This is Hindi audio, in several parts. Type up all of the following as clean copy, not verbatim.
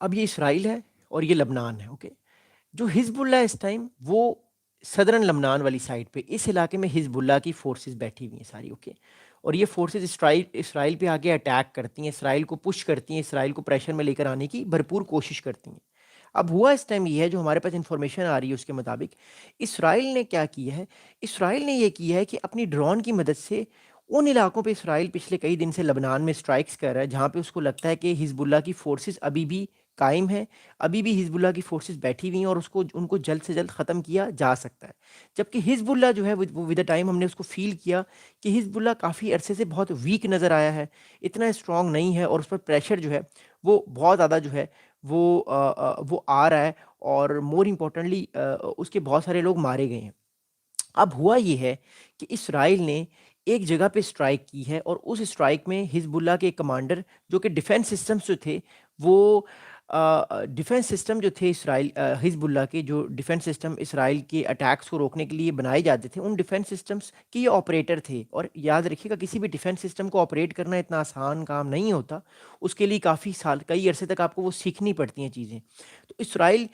अब ये इसराइल है और ये लबनान है, ओके। जो हिजबुल्ला इस टाइम वो सदरन लबनान वाली साइड पे, इस इलाके में हिजबुल्ला की फोर्सेस बैठी हुई हैं सारी, ओके। और ये फोर्सेस इसराइल पे आके अटैक करती हैं, इसराइल को पुश करती हैं, इसराइल को प्रेशर में लेकर आने की भरपूर कोशिश करती हैं। अब हुआ इस टाइम ये है, जो हमारे पास इंफॉर्मेशन आ रही है उसके मुताबिक, इसराइल ने क्या किया है, इसराइल ने ये किया है कि अपनी ड्रोन की मदद से उन इलाकों पे इसराइल पिछले कई दिन से लबनान में स्ट्राइक्स कर रहा है जहाँ पे उसको लगता है कि हिजबुल्ला की फोर्सेस अभी भी कायम है, अभी भी हिजबुल्ला की फोर्सेस बैठी हुई हैं और उसको उनको जल्द से जल्द ख़त्म किया जा सकता है। जबकि हिजबुल्ला जो है वो विद द टाइम हमने उसको फील किया कि हिजबुल्ला काफ़ी अरसे से बहुत वीक नज़र आया है, इतना स्ट्रॉन्ग नहीं है और उस पर प्रेशर जो है वो बहुत ज़्यादा जो है वो आ रहा है, और मोर इम्पोर्टेंटली उसके बहुत सारे लोग मारे गए हैं। अब हुआ ये है कि इसराइल ने एक जगह पे स्ट्राइक की है और उस स्ट्राइक में हिजबुल्ला के कमांडर, जो कि डिफेंस सिस्टम्स जो थे वो डिफेंस सिस्टम जो थे इसराइल हिजबुल्ला के जो डिफेंस सिस्टम इसराइल के अटैक्स को रोकने के लिए बनाए जाते थे, उन डिफेंस सिस्टम्स के ये ऑपरेटर थे। और याद रखिएगा, किसी भी डिफेंस सिस्टम को ऑपरेट करना इतना आसान काम नहीं होता, उसके लिए काफ़ी साल, कई अरसे तक आपको वो सीखनी पड़ती हैं चीज़ें। तो इसराइल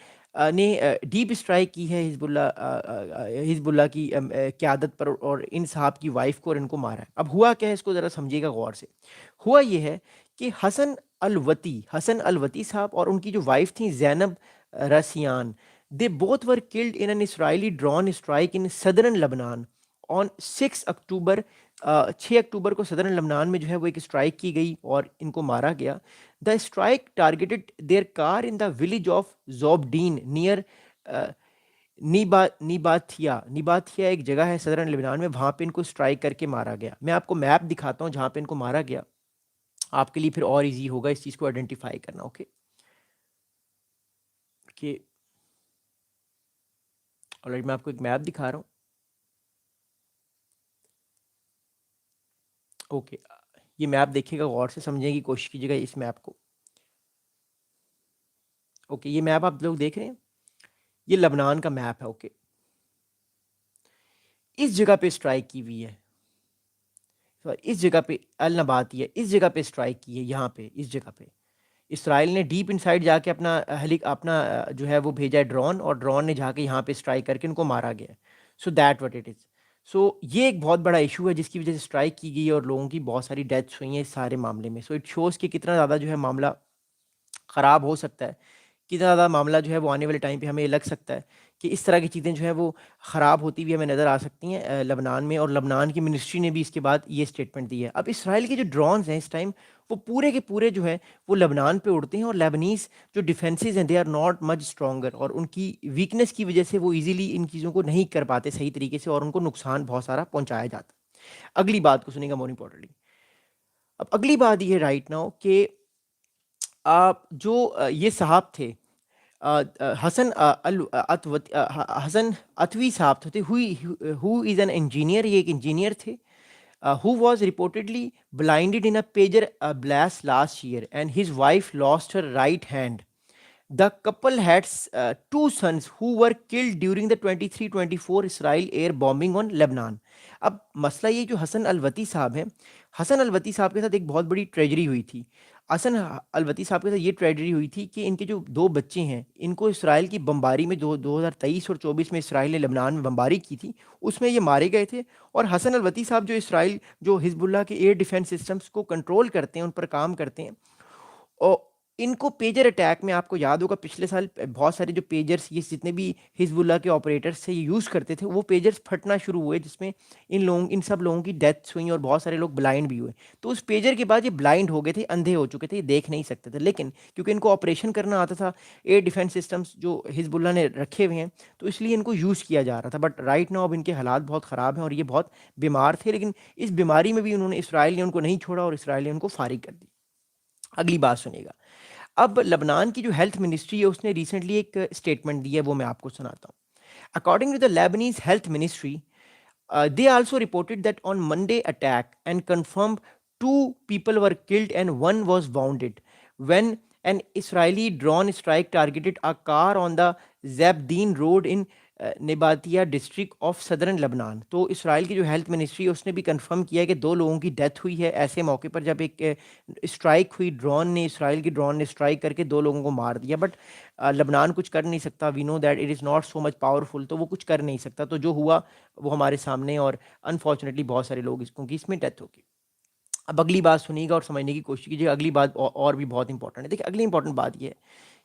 ने डीप स्ट्राइक की है हिजबुल्ला की क़यादत पर, और इन साहब की वाइफ को और इनको मारा है। अब हुआ क्या है, इसको ज़रा समझिएगा गौर से। हुआ ये है कि हसन अलवती साहब और उनकी जो वाइफ थी Zainab Rasiyan, they both were killed in an Israeli drone strike in southern Lebanon on 6 October. 6 अक्टूबर को सदर्न लबनान में जो है वो एक स्ट्राइक की गई और इनको मारा गया। The strike targeted their car in the village of Zabdeen near Nabatieh एक जगह है सदरन लेबनान में, वहां पे इनको स्ट्राइक करके मारा गया। मैं आपको मैप दिखाता हूँ जहां पे इनको मारा गया, आपके लिए फिर और इजी होगा इस चीज को आइडेंटिफाई करना, ओके। कि ऑलरेडी मैं आपको एक मैप दिखा रहा हूँ, ओके। ये मैप देखिएगा, गौर से समझने की कोशिश कीजिएगा इस मैप को, ओके। ये मैप आप लोग देख रहे हैं, ये लबनान का मैप है, ओके। इस जगह पे स्ट्राइक की हुई है, इस जगह पे अल नबाती है, इस जगह पे स्ट्राइक की है, यहाँ पे इस जगह पे इसराइल ने डीप इनसाइड जाके अपना जो है वो भेजा है ड्रोन, और ड्रोन ने जाके यहाँ पे स्ट्राइक करके उनको मारा गया। So that what it is. So ये एक बहुत बड़ा इशू है जिसकी वजह से स्ट्राइक की गई है और लोगों की बहुत सारी डेथ्स हुई हैं इस सारे मामले में। सो इट शोज़ कि कितना ज़्यादा जो है मामला ख़राब हो सकता है, कितना ज़्यादा मामला जो है वो आने वाले टाइम पे हमें लग सकता है कि इस तरह की चीज़ें जो है वो ख़राब होती हुई हमें नज़र आ सकती हैं लबनान में। और लबनान की मिनिस्ट्री ने भी इसके बाद ये स्टेटमेंट दी है। अब इसराइल के जो ड्रोन्स हैं इस टाइम, वो पूरे के पूरे जो है वो लबनान पे उड़ते हैं, और लेबनीज़ जो डिफेंसेस हैं they are not much stronger, और उनकी वीकनेस की वजह से वो ईजिली इन चीज़ों को नहीं कर पाते सही तरीके से, और उनको नुकसान बहुत सारा पहुँचाया जाता है। अगली बात को सुनिएगा मोर इम्पोर्टेंटली। अब अगली बात ये राइट नाउ कि जो ये साहब थे, हसन हसन अतवी साहब थे, हु इज़ एन इंजीनियर, ये एक इंजीनियर थे, who was reportedly blinded in a pager blast last year, and his wife lost her right hand. The couple had two sons who were killed during the 23-24 Israel air bombing on Lebanon. अब मसला ये, जो हसन अलवती साहब हैं, हसन अलवती साहब के साथ एक बहुत बड़ी ट्रेजरी हुई थी। हसन अलवती साहब के साथ ये ट्रेजरी हुई थी कि इनके जो दो बच्चे हैं, इनको इसराइल की बमबारी में 2023 और 24 में इसराइल ने लेबनान में बमबारी की थी, उसमें ये मारे गए थे। और हसन अलवती साहब जो हिजबुल्लाह के एयर डिफेंस सिस्टम्स को कंट्रोल करते हैं, उन पर काम करते हैं। और इनको पेजर अटैक में, आपको याद होगा पिछले साल बहुत सारे जो पेजर्स ये जितने भी हिजबुल्लाह के ऑपरेटर्स से ये यूज़ करते थे, वो पेजर्स फटना शुरू हुए, जिसमें इन सब लोगों की डेथ्स हुई और बहुत सारे लोग ब्लाइंड भी हुए। तो उस पेजर के बाद ये ब्लाइंड हो गए थे, अंधे हो चुके थे, ये देख नहीं सकते थे। लेकिन क्योंकि इनको ऑपरेशन करना आता था, एयर डिफेंस सिस्टम्स जो हिजबुल्लाह ने रखे हुए हैं, तो इसलिए इनको यूज़ किया जा रहा था। बट राइट नाउ अब इनके हालात बहुत ख़राब हैं और ये बहुत बीमार थे, लेकिन इस बीमारी में भी इसराइल ने उनको नहीं छोड़ा और इसराइल ने उनको फारिग कर दी। अगली बात सुनिएगा। अब लबनान की जो हेल्थ मिनिस्ट्री है उसने रिसेंटली एक स्टेटमेंट दी है, वो मैं आपको सुनाता हूँ। According to the Lebanese health ministry, they also reported that on Monday attack and confirmed two people were killed and one was wounded when an Israeli drone strike targeted a car on the Zabdeen road in Nabatieh district of southern Lebanon. तो इसराइल की जो हेल्थ मिनिस्ट्री है उसने भी कंफर्म किया है कि 2 लोगों की डेथ हुई है ऐसे मौके पर, जब एक स्ट्राइक हुई, इसराइल की ड्रोन ने स्ट्राइक करके 2 लोगों को मार दिया। बट लबनान कुछ कर नहीं सकता, we know that it is not so much powerful, तो वो कुछ कर नहीं सकता। तो जो हुआ वो हमारे सामने, और अनफॉर्चुनेटली बहुत सारे लोग इसको की इसमें डेथ होगी। अब अगली बात सुनिएगा और समझने की कोशिश कीजिएगा, अगली बात और भी बहुत इंपॉर्टेंट है। देखिए अगली इंपॉर्टेंट बात ये है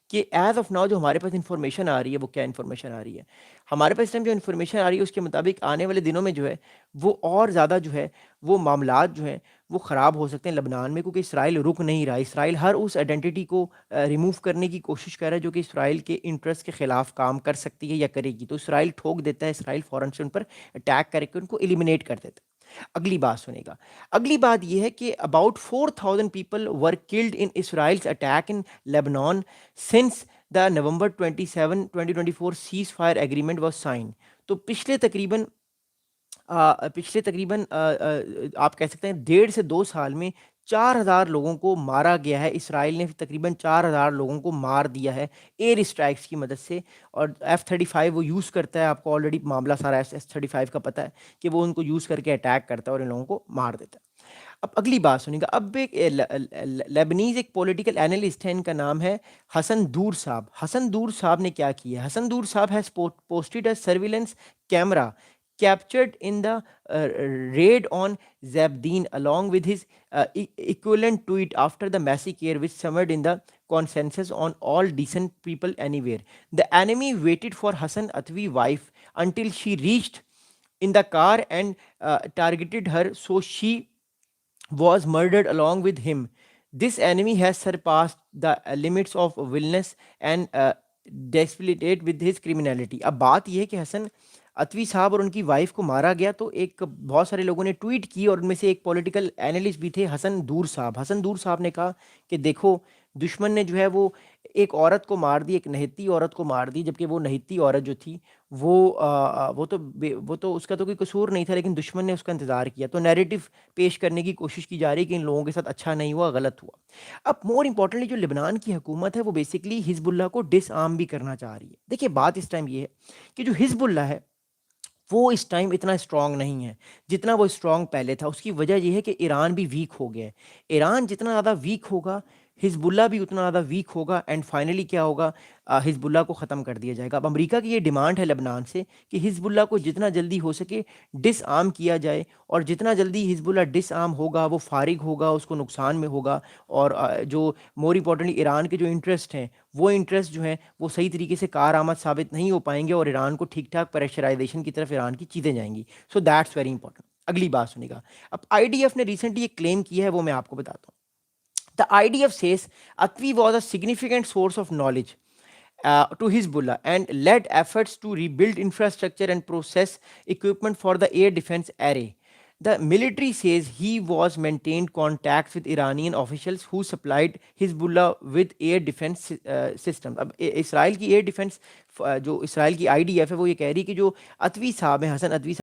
कि एज़ ऑफ नाउ जो हमारे पास इन्फॉर्मेशन आ रही है, वो क्या इन्फॉर्मेशन आ रही है? हमारे पास इस टाइम जो इन्फॉर्मेशन आ रही है उसके मुताबिक आने वाले दिनों में जो है वो और ज़्यादा जो है वो मामलात जो हैं वो ख़राब हो सकते हैं लबनान में, क्योंकि इसराइल रुक नहीं रहा। इसराइल हर उस आइडेंटिटी को रिमूव करने की कोशिश कर रहा है जो कि इसराइल के इंटरेस्ट के ख़िलाफ़ काम कर सकती है या करेगी। तो इसराइल ठोक देता है, इसराइल फ़ौरन से उन पर अटैक करके उनको एलिमिनेट कर देता है। अगली बात सुनेगा, अगली बात यह है कि about 4,000 people were killed in Israel's attack in Lebanon since the November 27 2024 ceasefire agreement was sign. तो पिछले तकरीबन आप कह सकते हैं 1.5 से 2 साल में 4,000 लोगों को मारा गया है। इसराइल ने तकरीबन 4,000 लोगों को मार दिया है एयर स्ट्राइक्स की मदद से। और F-35 वो यूज़ करता है, आपको ऑलरेडी मामला सारा F-35 का पता है कि वो उनको यूज़ करके अटैक करता है और इन लोगों को मार देता है। अब अगली बात सुनिएगा, अब एक लेबनीज़ एक पॉलिटिकल एनालिस्ट है, इनका नाम है हसन दूर साहब। हसन दूर साहब ने क्या किया है? हसन दूर साहब has posted a surveillance camera captured in the raid on Zabdeen along with his equivalent tweet after the massacre, which summed in the consensus on all decent people anywhere. The enemy waited for Hassan Atwi wife until she reached in the car and targeted her, so she was murdered along with him. This enemy has surpassed the limits of violence and desperate with his criminality. अब बात यह है कि हसन अतवी साहब और उनकी वाइफ को मारा गया, तो एक बहुत सारे लोगों ने ट्वीट की और उनमें से एक पॉलिटिकल एनालिस्ट भी थे हसन दूर साहब। हसन दूर साहब ने कहा कि देखो दुश्मन ने जो है वो एक औरत को मार दी, एक नहती औरत को मार दी, जबकि वो नहती औरत जो थी वो तो उसका तो कोई कसूर नहीं था, लेकिन दुश्मन ने उसका इंतज़ार किया। तो नैरेटिव पेश करने की कोशिश की जा रही है कि इन लोगों के साथ अच्छा नहीं हुआ, गलत हुआ। अब मोर इम्पोर्टेंटली जो लेबनान की हुकूमत है वो बेसिकली हिजबुल्लाह को डिसआर्म भी करना चाह रही है। देखिए बात इस टाइम ये है कि जो हिजबुल्लाह है वो इस टाइम इतना स्ट्रॉन्ग नहीं है जितना वो स्ट्रॉन्ग पहले था। उसकी वजह ये है कि ईरान भी वीक हो गया है। ईरान जितना ज़्यादा वीक होगा, हिजबुल्लाह भी उतना ज़्यादा वीक होगा, एंड फाइनली क्या होगा, हिजबुल्लाह को ख़त्म कर दिया जाएगा। अब अमेरिका की ये डिमांड है लेबनान से कि हिजबुल्लाह को जितना जल्दी हो सके डिसआर्म किया जाए, और जितना जल्दी हिजबुल्लाह डिसआर्म होगा वो फारिग होगा, उसको नुकसान में होगा। और जो मोर इम्पोर्टेंटली ईरान के जो इंटरेस्ट हैं वो इंटरेस्ट जो हैं वो सही तरीके से कारआमद साबित नहीं हो पाएंगे, और ईरान को ठीक ठाक प्रेशराइजेशन की तरफ ईरान की चीज़ें जाएंगी। So that's very important. अगली बात सुनिएगा, अब IDF ने रिसेंटली एक क्लेम किया है, वो मैं आपको बताता हूँ। The IDF says Atwi was a significant source of knowledge to Hezbollah and led efforts to rebuild infrastructure and process equipment for the air defense array. The military says he was maintained contacts with Iranian officials who supplied Hezbollah with air defense system. अब इसराइल की एयर डिफेंस जो इसराइल की IDF है वो ये कह रही है कि जो अतवी साहब हैं, हसन अतवी